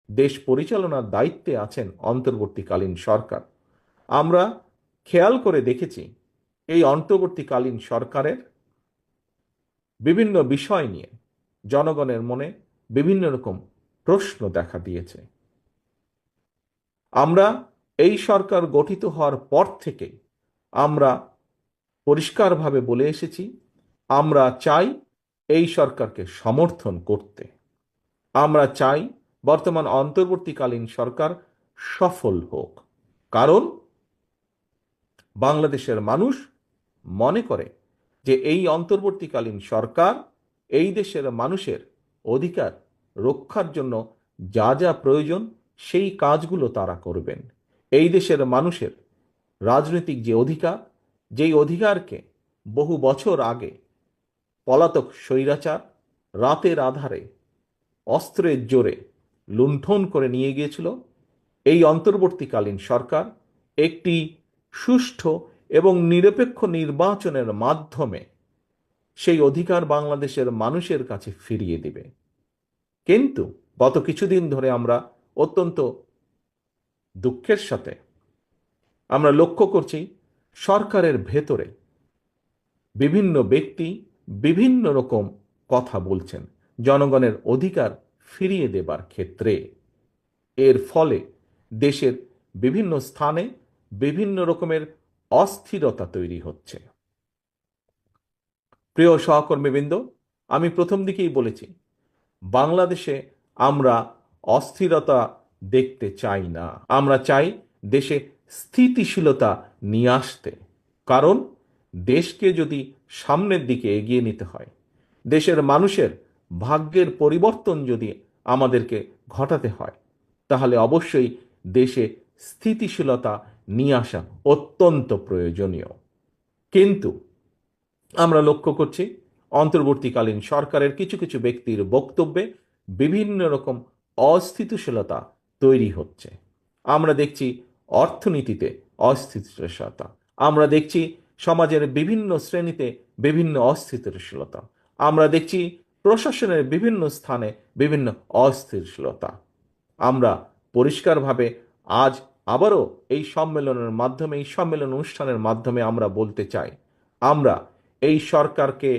দেশ পরিচালনার দায়িত্বে আছেন অন্তর্বর্তীকালীন সরকার। আমরা খেয়াল করে দেখেছি এই অন্তর্বর্তীকালীন সরকারের বিভিন্ন বিষয় নিয়ে জনগণের মনে বিভিন্ন রকম প্রশ্ন দেখা দিয়েছে। আমরা এই সরকার গঠিত হওয়ার পর থেকে আমরা পরিষ্কারভাবে বলে এসেছি, আমরা চাই এই সরকারকে সমর্থন করতে। আমরা চাই বর্তমান অন্তর্বর্তীকালীন সরকার সফল হোক। কারণ বাংলাদেশের মানুষ মনে করে যে এই অন্তর্বর্তীকালীন সরকার এই দেশের মানুষের অধিকার রক্ষার জন্য যা যা প্রয়োজন সেই কাজগুলো তারা করবেন। এই দেশের মানুষের রাজনৈতিক যে অধিকার, যেই অধিকারকে বহু বছর আগে পলাতক স্বৈরাচার রাতের আধারে অস্ত্রের জোরে লুণ্ঠন করে নিয়ে গিয়েছিল, এই অন্তর্বর্তীকালীন সরকার একটি সুষ্ঠু এবং নিরপেক্ষ নির্বাচনের মাধ্যমে সেই অধিকার বাংলাদেশের মানুষের কাছে ফিরিয়ে দিবে। কিন্তু গত কিছুদিন ধরে আমরা অত্যন্ত দুঃখের সাথে আমরা লক্ষ্য করছি সরকারের ভেতরে বিভিন্ন ব্যক্তি বিভিন্ন রকম কথা বলছেন জনগণের অধিকার ফিরিয়ে দেবার ক্ষেত্রে। এর ফলে দেশের বিভিন্ন স্থানে বিভিন্ন রকমের অস্থিরতা তৈরি হচ্ছে। প্রিয় সহকর্মীবৃন্দ, আমি প্রথম দিকেই বলেছি বাংলাদেশে আমরা অস্থিরতা দেখতে চাই না। আমরা চাই দেশে স্থিতিশীলতা নিয়ে আসতে। কারণ দেশকে যদি সামনের দিকে এগিয়ে নিতে হয়, দেশের মানুষের ভাগ্যের পরিবর্তন যদি আমাদেরকে ঘটাতে হয়, তাহলে অবশ্যই দেশে স্থিতিশীলতা নিয়ে আসা অত্যন্ত প্রয়োজনীয়। কিন্তু আমরা লক্ষ্য করছি অন্তর্বর্তীকালীন সরকারের কিছু কিছু ব্যক্তির বক্তব্যে বিভিন্ন রকম অস্থিতিশীলতা তৈরি হচ্ছে। আমরা দেখছি অর্থনীতিতে অস্থিতিশীলতা, আমরা দেখছি সমাজের বিভিন্ন শ্রেণীতে বিভিন্ন অস্থিতিশীলতা, আমরা দেখছি প্রশাসনের বিভিন্ন স্থানে বিভিন্ন অস্থিতিশীলতা। আমরা পরিষ্কারভাবে আজ আবারও এই সম্মেলনের মাধ্যমে, এই সম্মেলন অনুষ্ঠানের মাধ্যমে আমরা বলতে চাই, আমরা এই সরকারকে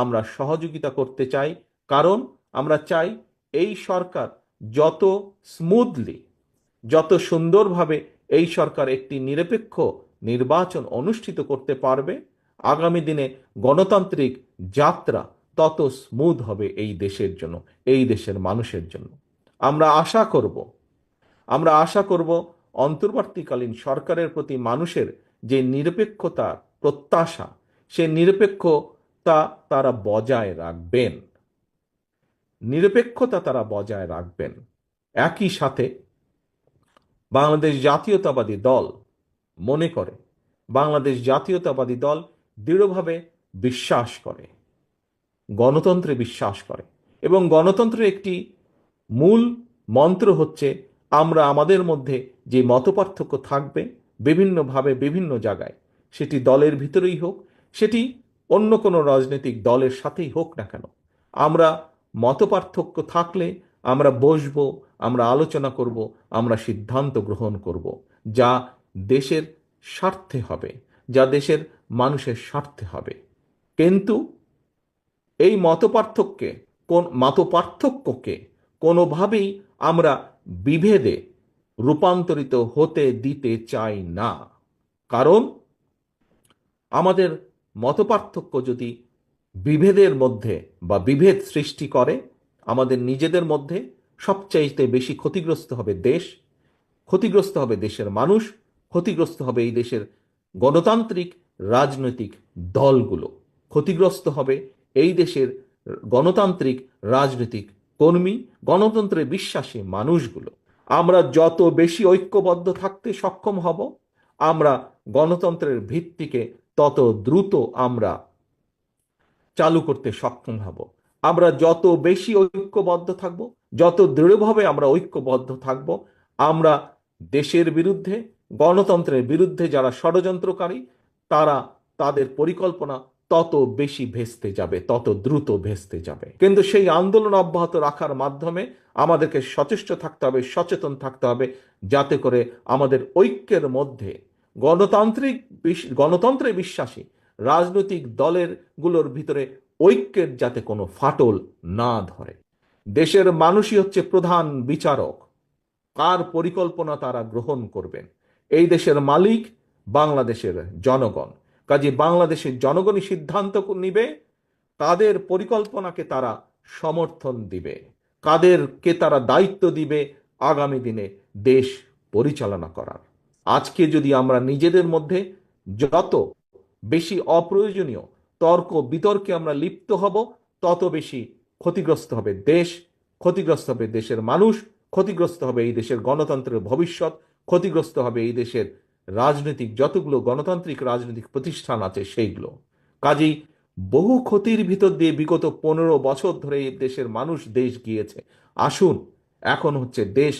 আমরা সহযোগিতা করতে চাই। কারণ আমরা চাই এই সরকার যত স্মুথলি, যত সুন্দরভাবে এই সরকার একটি নিরপেক্ষ নির্বাচন অনুষ্ঠিত করতে পারবে, আগামী দিনে গণতান্ত্রিক যাত্রা তত স্মুথ হবে এই দেশের জন্য, এই দেশের মানুষের জন্য। আমরা আশা করব, আমরা আশা করব অন্তর্বর্তীকালীন সরকারের প্রতি মানুষের যে নিরপেক্ষতা প্রত্যাশা, সে নিরপেক্ষতা তারা বজায় রাখবেন, নিরপেক্ষতা তারা বজায় রাখবেন। একই সাথে বাংলাদেশ জাতীয়তাবাদী দল মনে করে, বাংলাদেশ জাতীয়তাবাদী দল দৃঢ়ভাবে বিশ্বাস করে, গণতন্ত্রে বিশ্বাস করে, এবং গণতন্ত্রের একটি মূল মন্ত্র হচ্ছে আমরা আমাদের মধ্যে যে মতপার্থক্য থাকবে বিভিন্নভাবে বিভিন্ন জায়গায়, সেটি দলের ভিতরেই হোক, সেটি অন্য কোনো রাজনৈতিক দলের সাথেই হোক না কেন, আমরা মতপার্থক্য থাকলে আমরা বসবো, আমরা আলোচনা করব, আমরা সিদ্ধান্ত গ্রহণ করব যা দেশের স্বার্থে হবে, যা দেশের মানুষের স্বার্থে হবে। কিন্তু এই মতপার্থক্যকে কোনোভাবেই আমরা বিভেদে রূপান্তরিত হতে দিতে চাই না। কারণ আমাদের মতপার্থক্য যদি বিভেদের মধ্যে বা বিভেদ সৃষ্টি করে, আমাদের নিজেদের মধ্যে সবচাইতে বেশি ক্ষতিগ্রস্ত হবে দেশ, ক্ষতিগ্রস্ত হবে দেশের মানুষ, ক্ষতিগ্রস্ত হবে এই দেশের গণতান্ত্রিক রাজনৈতিক দলগুলো, ক্ষতিগ্রস্ত হবে এই দেশের গণতান্ত্রিক রাজনৈতিক কর্মী, গণতন্ত্রে বিশ্বাসী মানুষগুলো। আমরা যত বেশি ঐক্যবদ্ধ থাকতে সক্ষম হব, আমরা গণতন্ত্রের ভিত্তিকে তত দ্রুত আমরা চালু করতে সক্ষম হব। আমরা যত বেশি ঐক্যবদ্ধ থাকব, যত দৃঢ়ভাবে আমরা ঐক্যবদ্ধ থাকব, আমরা দেশের বিরুদ্ধে, গণতন্ত্রের বিরুদ্ধে যারা ষড়যন্ত্রকারী, তারা তাদের পরিকল্পনা তত বেশি ভেস্তে যাবে, তত দ্রুত ভেস্তে যাবে। কিন্তু সেই আন্দোলন অব্যাহত রাখার মাধ্যমে আমাদেরকে সচেষ্ট থাকতে হবে, সচেতন থাকতে হবে, যাতে করে আমাদের ঐক্যের মধ্যে গণতন্ত্রে বিশ্বাসী রাজনৈতিক গুলোর ভিতরে ঐক্যের যাতে কোনো ফাটল না ধরে। দেশের মানুষই হচ্ছে প্রধান বিচারক, কার পরিকল্পনা তারা গ্রহণ করবেন। এই দেশের মালিক বাংলাদেশের জনগণ, কাজে বাংলাদেশের জনগণই সিদ্ধান্ত নিবে কাদের পরিকল্পনাকে তারা সমর্থন দিবে, কাদেরকে তারা দায়িত্ব দিবে আগামী দিনে দেশ পরিচালনা করার। আজকে যদি আমরা নিজেদের মধ্যে যত বেশি অপ্রয়োজনীয় তর্ক বিতর্কে আমরা লিপ্ত হব, তত বেশি ক্ষতিগ্রস্ত হবে দেশ, ক্ষতিগ্রস্ত হবে দেশের মানুষ, ক্ষতিগ্রস্ত হবে এই দেশের গণতন্ত্রের ভবিষ্যৎ, ক্ষতিগ্রস্ত হবে এই দেশের যতগুলো গণতান্ত্রিক রাজনৈতিক প্রতিষ্ঠান আছে সেইগুলো। কাজেই বহু ক্ষতির ভিতর দিয়ে বিগত 15 বছর ধরে এই দেশের মানুষ দেশ গিয়েছে। আসুন, এখন হচ্ছে দেশ